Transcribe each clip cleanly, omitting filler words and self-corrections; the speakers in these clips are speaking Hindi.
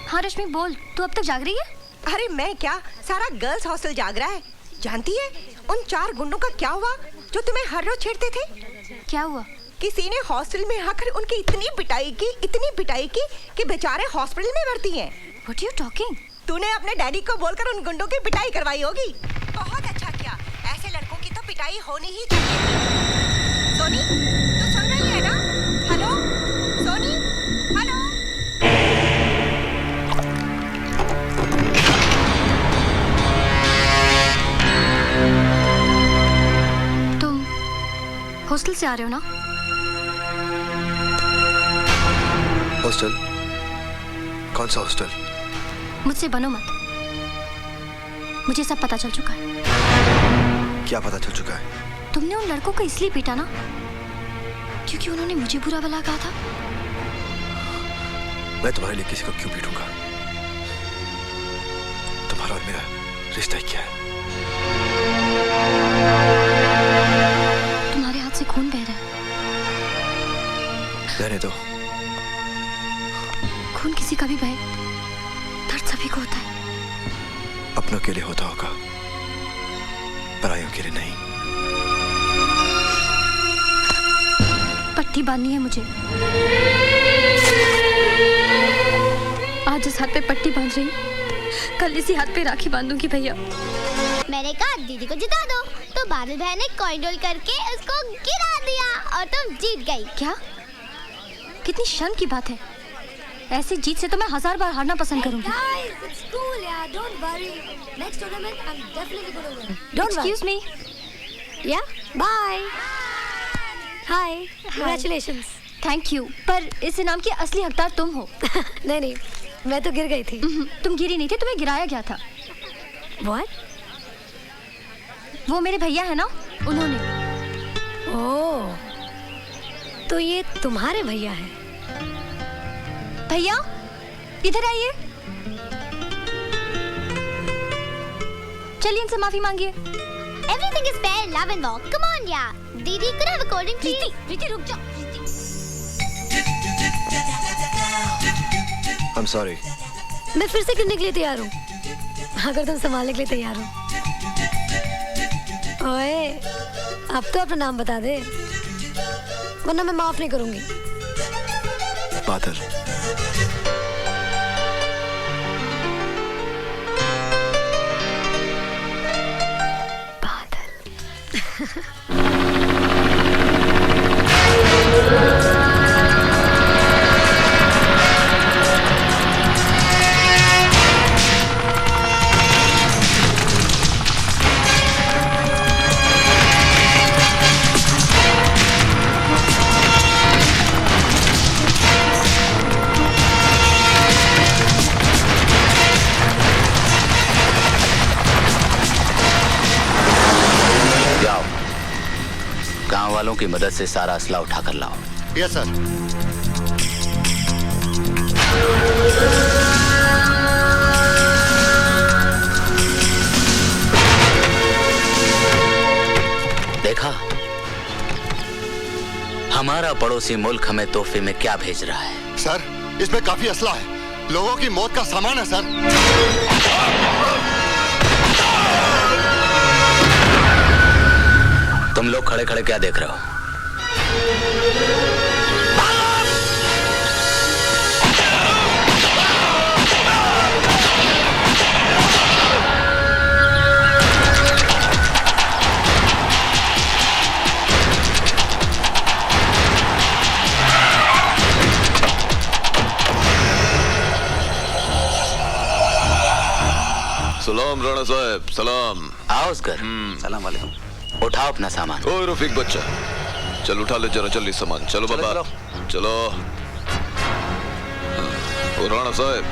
हाँ रश्मि बोल, तू अब तक जाग रही है? अरे मैं क्या, सारा गर्ल्स हॉस्टल जाग रहा है। जानती है उन 4 गुंडों का क्या हुआ जो तुम्हें हर रोज छेड़ते थे? क्या हुआ? किसी ने हॉस्टल में आकर उनकी इतनी पिटाई की कि बेचारे हॉस्पिटल में भर्ती हैं। What are you talking? तूने अपने डैडी को बोलकर उन गुंडों की पिटाई करवाई होगी। बहुत अच्छा किया, ऐसे लड़कों की तो पिटाई होनी ही चाहिए। सोनी, तू सुन रही है ना? Hello Soni, hello. तुम हॉस्टल से आ रहे हो ना? हॉस्टल? कौन सा हॉस्टल? मुझसे बनो मत, मुझे सब पता चल चुका है। क्या पता चल चुका है? तुमने उन लड़कों को इसलिए पीटा ना क्योंकि उन्होंने मुझे बुरा भला कहा था। मैं तुम्हारे लिए किसी को क्यों पीटूंगा? तुम्हारा और मेरा रिश्ता ही क्या है? तुम्हारे हाथ से खून बह रहा है। रहने दो। खून किसी का भी बहे, दर्द सभी को होता है। अपनों के लिए होता होगा, परायों के लिए नहीं। पट्टी बांधनी है मुझे। आज इस हाथ पे पट्टी बांध रही, कल इसी हाथ पे राखी बांधूंगी भैया। मैंने कहा दीदी को जिता दो, तो बादल भाई ने कॉइन रोल करके उसको गिरा दिया और तुम जीत गई। क्या? कितनी शर्म की बात है। ऐसे जीत से तो मैं 1000 बार हारना पसंद करूंगी। Excuse me. Yeah, bye. Hi, congratulations. Thank you. पर इस इनाम की असली हकदार तुम हो। नहीं, मैं तो गिर गई थी। तुम गिरी नहीं थी, तुम्हें गिराया गया था। What? वो मेरे भैया है ना, उन्होंने। ओह, तो ये तुम्हारे भैया हैं। भैया इधर आइए, चलिए इनसे माफी मांगिए। Everything is fair in love and war. Come on, yeah. दीदी could I have a cold drink, please? प्रीति रुक जाओ। I'm sorry. मैं फिर से गिरने के लिए तैयार हूँ, अगर तुम संभालने के लिए तैयार हो। ओए, अब तो अपना नाम बता दे, वरना मैं माफ नहीं करूंगी। बादल। गांव वालों की मदद से सारा असला उठा कर लाओ। Yes sir. देखा, हमारा पड़ोसी मुल्क हमें तोहफे में क्या भेज रहा है? सर, इसमें काफी असला है, लोगों की मौत का सामान है सर। तुम लोग खड़े खड़े क्या देख रहे हो? सलाम राणा साहब, सलाम। आओ उसकर। सलाम वालेकुम। उठाओ अपना सामान। ओ रफीक बच्चा, चल उठा ले जरा जल्दी सामान। चलो बाबा, चलो। ओ राणा साहब,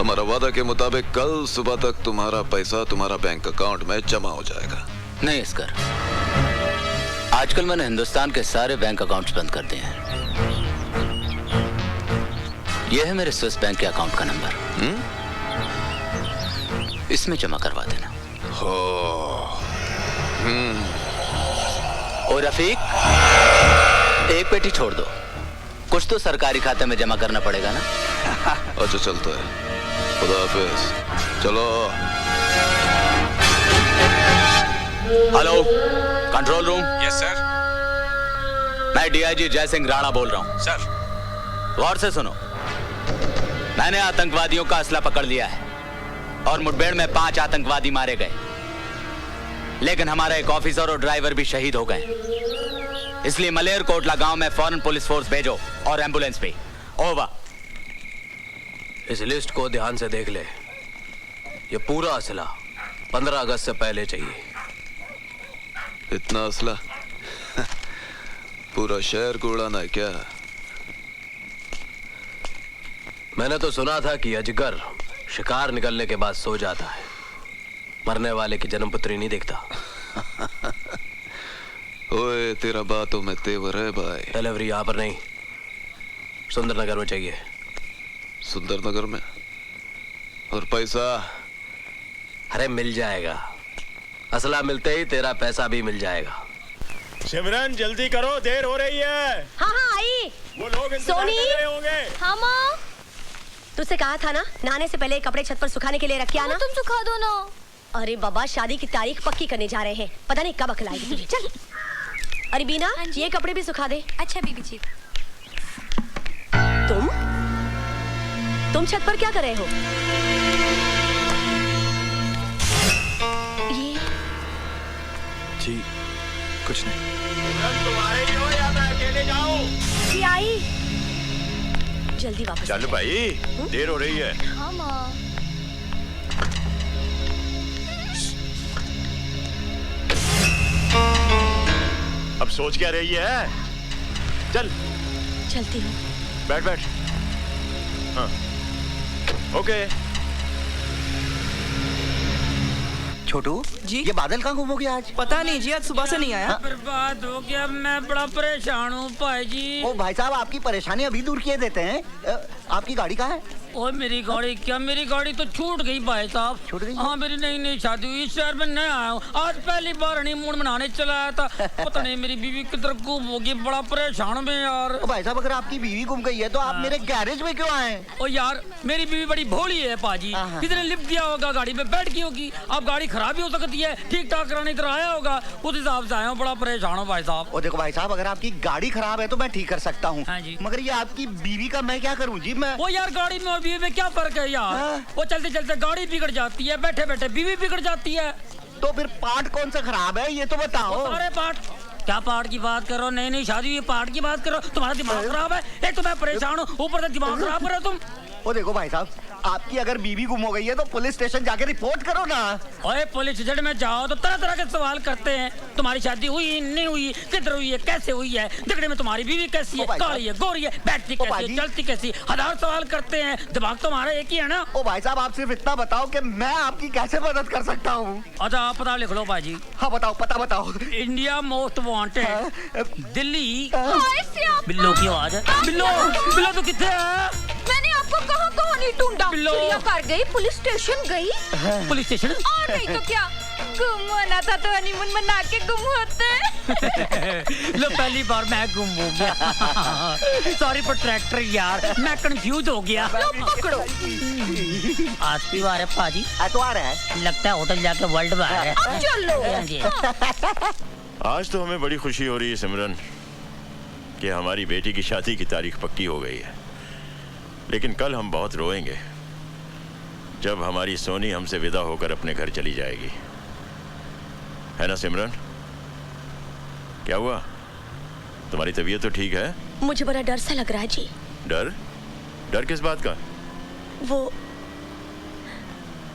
हमारा वादा के मुताबिक कल सुबह तक तुम्हारा पैसा तुम्हारा बैंक अकाउंट में जमा हो जाएगा। नहीं इसकर, आजकल मैंने हिंदुस्तान के सारे बैंक अकाउंट्स बंद कर दिए हैं। यह है मेरे स्विस बैंक के अकाउंट का नंबर। इसमें जमा करवा देना। ओ रफीक, एक पेटी छोड़ दो, कुछ तो सरकारी खाते में जमा करना पड़ेगा ना। अच्छा चलता है। खुदा हाफिज। चलो। Hello, control room. Yes sir. मैं डीआईजी जय सिंह राणा बोल रहा हूँ। सर। गौर से सुनो, मैंने आतंकवादियों का असला पकड़ लिया है और मुठभेड़ में 5 आतंकवादी मारे गए, लेकिन हमारा एक ऑफिसर और ड्राइवर भी शहीद हो गए। इसलिए मलेर कोटला गांव में फौरन पुलिस फोर्स भेजो और एम्बुलेंस भी। ओवर। इस लिस्ट को ध्यान से देख ले। ये पूरा असला 15 अगस्त से पहले चाहिए। इतना असला पूरा शहर को उड़ाना है क्या? मैंने तो सुना था कि अजगर शिकार निकलने के बाद सो जाता है, मरने वाले की जन्मपत्री नहीं देखता। ओए, तेरा बातों में तेवर है भाई। डिलीवरी यहाँ पर नहीं, सुंदरनगर में चाहिए। सुंदरनगर में? और पैसा? अरे मिल जाएगा, असला मिलते ही तेरा पैसा भी मिल जाएगा। सिमरन जल्दी करो, देर हो रही है। हाँ हाँ आई। वो लोग इंतजार सोनी। कर रहे होंगे। हाँ माँ, तुझसे कहा था ना नहाने से पहले कपड़े छत पर सुखाने के लिए रख के आना। तुम सुखा दो ना। अरे बाबा, शादी की तारीख पक्की करने जा रहे हैं, पता नहीं कब अकल आएगी तुझे। चल। अरे बीना, ये कपड़े भी सुखा दे। अच्छा बीबी जी। तुम छत पर क्या कर रहे हो? ये जी कुछ नहीं। तुम्हारे ही हो या मैं अकेले जाऊं? जी आई। जल्दी वापस। चल भाई, देर हो रही है। हाँ माँ। अब सोच क्या रही है? चल। चलती हूँ। बैठ बैठ। हाँ। ओके। छोटू जी, ये बादल कहाँ गुम हो गया आज? पता नहीं जी, आज सुबह से नहीं आया। बर्बाद हो गया, मैं बड़ा परेशान हूँ भाई जी। ओ भाई साहब, आपकी परेशानी अभी दूर किए देते हैं। आपकी गाड़ी कहाँ है? ओए मेरी गाड़ी क्या, मेरी गाड़ी तो छूट गई भाई साहब। छूट गई? हाँ, मेरी नई नई शादी हुई, शहर में नया आया हूँ, आज पहली बार हनीमून मनाने चला आया था। पता नहीं मेरी बीवी किधर गुम हो गई, बड़ा परेशान में यार। ओ भाई साहब, अगर आपकी बीवी गुम गई है तो आप मेरे गैरेज में क्यों आए? ओ यार, मेरी बीवी बड़ी भोली है पाजी, किसी ने लिफ्ट दिया होगा, गाड़ी में बैठ गई होगी। अब गाड़ी खराब भी हो सकती है, ठीक ठाक कराने इधर आया होगा, उस हिसाब से आया हूँ, बड़ा परेशान हूँ भाई साहब। ओ देखो भाई साहब, अगर आपकी गाड़ी खराब है तो मैं ठीक कर सकता हूँ, मगर ये आपकी बीवी का मैं क्या करूँ जी? मैं वो यार, गाड़ी में और बीवी में क्या फर्क है यार? वो चलते चलते गाड़ी बिगड़ जाती है, बैठे बैठे बीवी बिगड़ जाती है। तो फिर पार्ट कौन सा खराब है ये तो बताओ। सारे पार्ट। क्या पार्ट की बात करो? नई नई शादी हुई पार्ट की बात करो? तुम्हारा दिमाग खराब है? एक तो मैं परेशान हूँ, ऊपर से दिमाग खराब कर रहे हो तुम। ओ देखो भाई साहब, आपकी अगर बीवी गुम हो गई है तो पुलिस स्टेशन जाके रिपोर्ट करो ना। ओए, पुलिस स्टेशन में जाओ तो तरह तरह के सवाल करते हैं। तुम्हारी शादी हुई नहीं हुई, किधर हुई है, कैसे हुई है, दिखने में तुम्हारी बीवी कैसी है, काली है, गोरी है, बैठती कैसी है, चलती कैसी, हजार सवाल करते हैं। दिमाग तुम्हारा एक ही है ना? ओ भाई साहब, आप सिर्फ इतना बताओ कि मैं आपकी कैसे मदद कर सकता हूँ। अच्छा, आप पता लिख लो भाजी। हाँ बताओ, पता बताओ। India most wanted, Delhi. बिल्लो की आवाज है। बिल्लो, बिल्लो तो कितने है? मैंने आपको कहाँ कहाँ नहीं ढूंढा। चिड़ियाघर गई, पुलिस स्टेशन गई। Police station? और नहीं तो क्या, गुम होना था तो हनीमून मना के गुम होते। लो, पहली बार मैं गुम हो गया। सॉरी फॉर ट्रैक्टर यार, मैं कंफ्यूज हो गया। लो पकड़ो। आज की बार है पाजी। एतवार है, लगता है होटल जाके वर्ल्ड बार है। अब चलो। आज तो हमें बड़ी खुशी हो रही है सिमरन कि हमारी बेटी की शादी की तारीख पक्की हो गई है, लेकिन कल हम बहुत रोएंगे जब हमारी सोनी हमसे विदा होकर अपने घर चली जाएगी, है ना सिमरन? क्या हुआ? तुम्हारी तबीयत तो ठीक है? मुझे बड़ा डर सा लग रहा है जी। डर? डर किस बात का?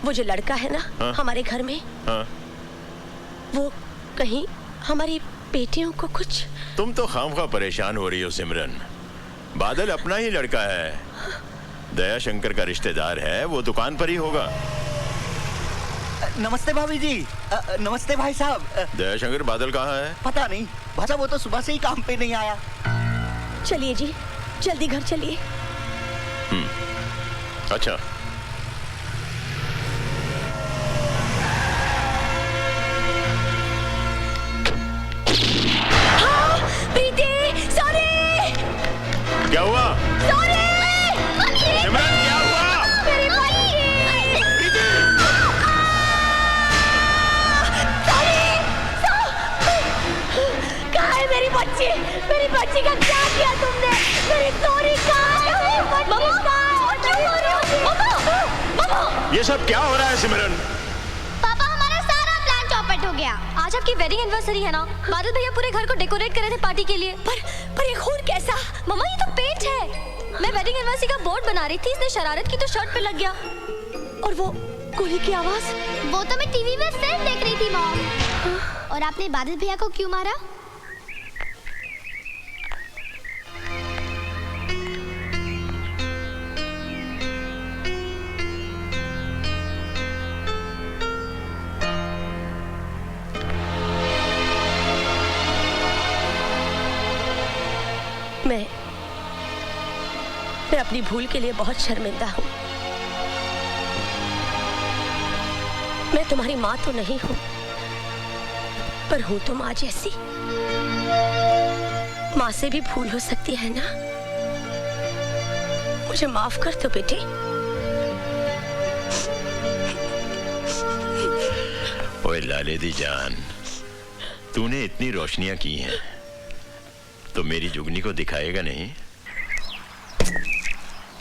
वो जो लड़का है ना, हाँ? हमारे घर में, हाँ? वो कहीं हमारी बेटियों को कुछ। तुम तो खामखा परेशान हो रही हो सिमरन। बादल अपना ही लड़का है, दया शंकर का रिश्तेदार है, वो दुकान पर ही होगा। नमस्ते भाभी जी। नमस्ते भाई साहब। दया शंकर, बादल कहाँ है? पता नहीं भाई साहब, वो तो सुबह से ही काम पे नहीं आया। चलिए जी, जल्दी घर चलिए। अच्छा। क्या हुआ? सिमरन, क्या हुआ? मेरी भाई ये सब क्या हो रहा है सिमरन? पापा हमारा सारा प्लान चौपट हो गया। आज आपकी वेडिंग एनिवर्सरी है ना? बादल भैया पूरे घर को डेकोरेट कर रहे थे पार्टी के लिए। पर ये खून कैसा? मम्मा ये तो पेंट है। मैं वेडिंग एनिवर्सरी का बोर्ड बना रही थी, इसने शरारत की तो शर्ट पे लग गया। और वो गोली की आवाज? वो तो मैं टीवी में फिल्म देख रही थी मॉम। और आपने बादल भैया को क्यों मारा? मैं अपनी भूल के लिए बहुत शर्मिंदा हूँ। मैं तुम्हारी माँ तो नहीं हूँ, पर हूँ तो माँ जैसी। माँ से भी भूल हो सकती है ना? मुझे माफ कर दो बेटे। ओए लाले दी जान, तूने इतनी रोशनियां की हैं, तो मेरी जुगनी को दिखाएगा नहीं?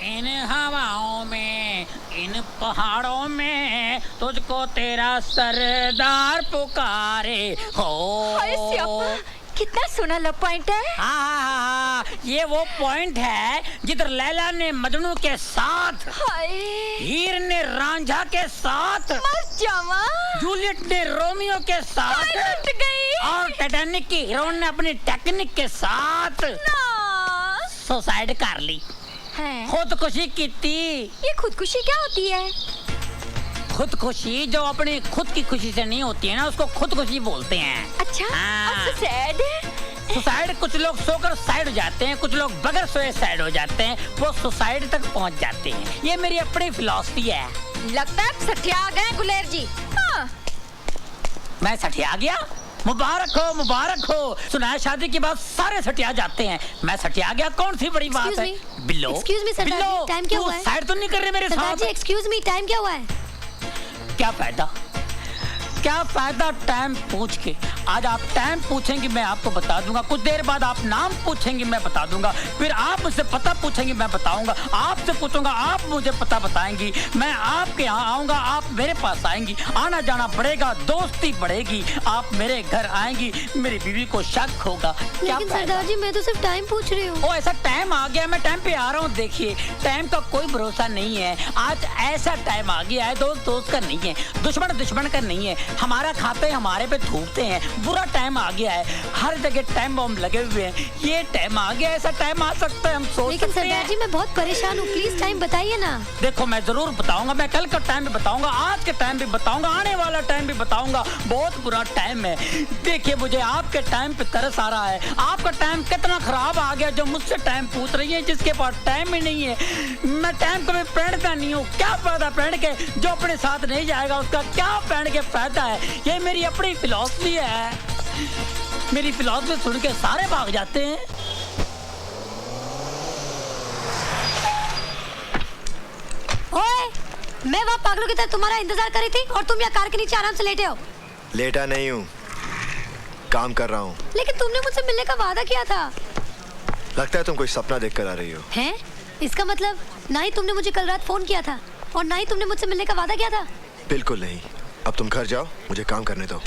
इन हवाओं में, इन पहाड़ों में तुझको तेरा सरदार पुकारे हो। कितना सोना लव पॉइंट है। हाँ, ये वो पॉइंट है जिधर लैला ने मजनू के साथ, हीर ने रांझा के साथ, जूलियट ने रोमियो के साथ, और टाइटैनिक की हीरोइन ने अपनी टेक्निक के साथ सुसाइड कर ली, खुदकुशी की थी। ये खुदकुशी क्या होती है? खुदकुशी जो अपनी खुद की खुशी से नहीं होती है ना, उसको खुदकुशी बोलते हैं। अच्छा, सुसाइड? सुसाइड कुछ लोग सोकर साइड हो जाते हैं, कुछ लोग बगैर सोए साइड हो जाते हैं, वो सुसाइड तक पहुंच जाते हैं। ये मेरी अपनी फिलॉसफी है। लगता है सठिया गए गुलेर जी। हाँ। मैं सठिया गया? मुबारक हो, मुबारक हो। सुना है शादी के बाद सारे सटिया जाते हैं, मैं सटिया गया, कौन सी बड़ी बात है? बिल्लो, एक्सक्यूज मी सरदार जी, टाइम क्या हुआ है? साइड तो नहीं कर रहे मेरे साथ? एक्सक्यूज मी, टाइम क्या हुआ है? क्या फायदा, क्या फायदा टाइम पूछ के? आज आप टाइम पूछेंगे मैं आपको बता दूंगा, कुछ देर बाद आप नाम पूछेंगे मैं बता दूंगा, फिर आप मुझसे पता पूछेंगे मैं बताऊंगा, आपसे पूछूंगा आप मुझे पता बताएंगी, मैं आपके यहाँ आऊंगा आप मेरे पास आएंगी, आना जाना बढ़ेगा, दोस्ती बढ़ेगी, आप मेरे घर आएंगी, मेरी बीवी को शक होगा। लेकिन सरदार जी मैं तो सिर्फ टाइम पूछ रही हूँ। ओ ऐसा टाइम आ गया, मैं टाइम पे आ रहा हूँ। देखिए टाइम का कोई भरोसा नहीं है, आज ऐसा टाइम आ गया है, दोस्त दोस्त का नहीं है, दुश्मन दुश्मन का नहीं है, हमारा खाते हमारे पे थूकते हैं, बुरा टाइम आ गया है, हर जगह टाइम बॉम्ब लगे हुए हैं, ये टाइम आ गया, ऐसा टाइम आ सकता है, हम सोच लेकिन सकते हैं। सरदार जी मैं बहुत परेशान हूँ, प्लीज टाइम बताइए ना। देखो मैं जरूर बताऊंगा, मैं कल का टाइम भी बताऊंगा, आज के टाइम भी बताऊंगा, आने वाला टाइम भी बताऊंगा, बहुत बुरा टाइम है। देखिए मुझे आपके टाइम पे तरस आ रहा है, आपका टाइम कितना खराब आ गया जो मुझसे टाइम पूछ रही है, जिसके पास टाइम ही नहीं है। मैं टाइम कभी पहनता नहीं हूँ, क्या फायदा पहन के, जो अपने साथ नहीं जाएगा उसका क्या पहन के फायदा है। ये मेरी अपनी फिलॉसफी है, मेरी फिलॉसफी सुन के सारे भाग जाते हैं। ओए, मैं वहाँ पागलों की तरह तुम्हारा इंतजार कर रही थी और तुम यहाँ कार के नीचे आराम से लेटे हो। लेटा नहीं हूँ, काम कर रहा हूँ। लेकिन तुमने मुझसे मिलने का वादा किया था। लगता है तुम कोई सपना देख कर आ रही हो। हैं? इसका मतलब ना ही तुमने मुझे कल रात फोन किया था और ना ही तुमने मुझसे मिलने का वादा किया था। बिल्कुल नहीं। अब तुम घर जाओ, मुझे काम करने दो।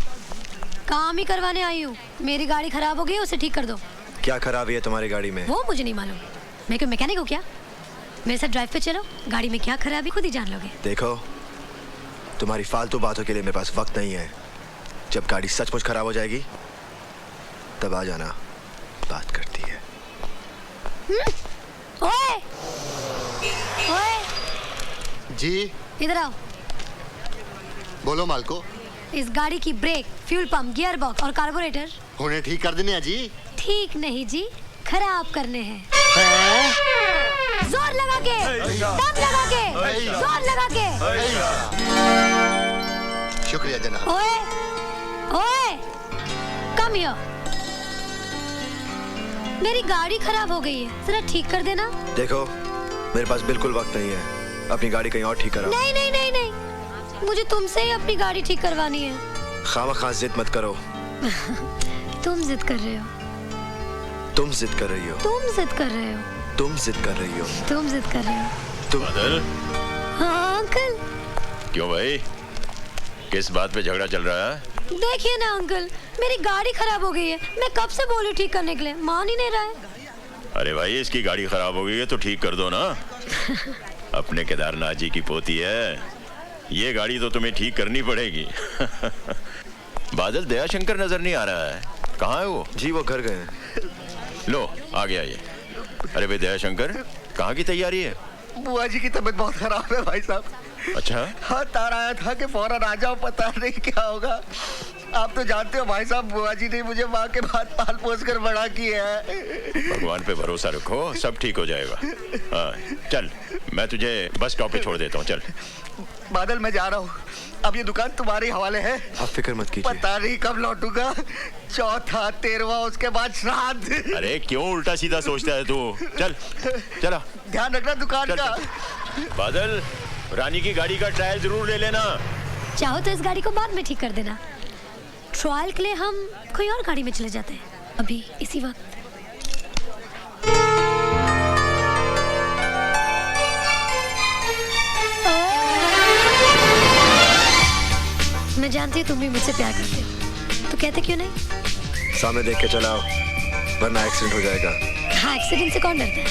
काम ही करवाने आई हूँ। मेरी गाड़ी खराब हो गई, उसे ठीक कर दो। क्या खराबी है तुम्हारी गाड़ी में? वो मुझे नहीं मालूम, मैं क्यों मैकेनिक हूँ क्या? मेरे साथ ड्राइव पे चलो, गाड़ी में क्या खराबी खुद ही जान लोगे। देखो तुम्हारी फालतू बातों के लिए मेरे पास वक्त नहीं है। जब गाड़ी सचमुच खराब हो जाएगी तब आ जाना, बात करती है। ओए! ओए! जी इधर आओ। बोलो मालको। इस गाड़ी की brake, fuel pump, gear box और कार्बोरेटर उन्हें ठीक कर देने हैं जी। ठीक नहीं जी, खराब करने हैं। जोर लगा के, दम लगा के, जोर लगा के। शुक्रिया जनाब। ओए, ओए, कम हियर। मेरी गाड़ी खराब हो गई है, जरा ठीक कर देना। देखो मेरे पास बिल्कुल वक्त नहीं है, अपनी गाड़ी कहीं और ठीक कराओ। नहीं नहीं नहीं नहीं, मुझे तुमसे ही अपनी गाड़ी ठीक करवानी है। खामखा जिद मत करो। तुम जिद कर रहे हो। तुम जिद कर रही हो। तुम जिद कर रहे हो। तुम जिद कर रही हो। तुम जिद कर रहे हो। तुम हाँ अंकल। क्यों भाई, किस बात पे झगड़ा चल रहा है? देखिए ना अंकल, मेरी गाड़ी खराब हो गई है। मैं कब से बोलूं ठीक करने के लिए, मान ही नहीं रहा है। अरे भाई, इसकी गाड़ी खराब हो गई है तो ठीक कर दो ना। अपने केदारनाथ जी की पोती है, ये गाड़ी तो तुम्हें ठीक करनी पड़ेगी। बादल, दयाशंकर नजर नहीं आ रहा है, कहाँ है वो? जी वो घर गए हैं। लो आ गया ये। अरे भाई दयाशंकर, कहाँ की तैयारी है? बुआ जी की तबीयत बहुत खराब है भाई साहब। अच्छा, हाँ, तार आया था कि फौरन आ जाओ, पता नहीं क्या होगा। आप तो जानते हो भाई साहब, बुआ जी ने मुझे माँ के बाद पाल पोस कर बड़ा किया है। भगवान पे भरोसा रखो, सब ठीक हो जाएगा। हाँ चल, मैं तुझे बस स्टॉप पे छोड़ देता हूँ, चल। बादल, मैं जा रहा हूँ, अब ये दुकान तुम्हारे हवाले है। आप फिक्र मत कीजिए। पता नहीं कब लौटूंगा, चौथा, 13वां, उसके बाद श्राद्ध। अरे क्यों उल्टा सीधा सोचता है तू? चल चला, ध्यान रखना दुकान का। बादल, रानी की गाड़ी का ट्रायल जरूर ले लेना। चाहो तो इस गाड़ी को बाद में ठीक कर देना। ट्रायल के लिए हम कोई और गाड़ी में चले जाते हैं अभी इसी वक्त। मैं जानती हूँ तुम भी मुझसे प्यार करते हो, तो कहते क्यों नहीं? सामने देख के चलाओ, वरना एक्सीडेंट हो जाएगा। हाँ, एक्सीडेंट से कौन डरता है?